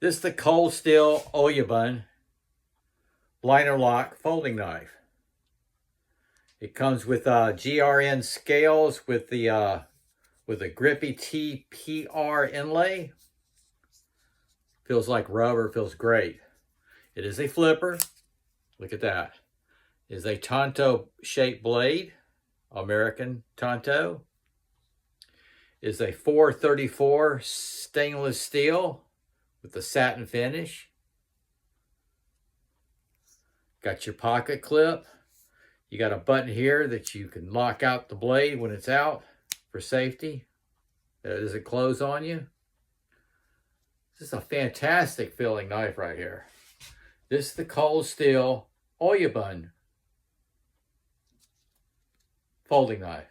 This is the cold steel Oyabun liner lock folding knife. It comes with GRN scales with a grippy TPR inlay. Feels like rubber, feels great. It is a flipper. Look at that. It is a Tonto shaped blade, American Tonto. It is a 434 stainless steel with the satin finish. Got your pocket clip. You got a button here that you can lock out the blade when it's out for safety. It doesn't close on you. This is a fantastic filling knife right here. This is the cold steel Oyabun folding knife.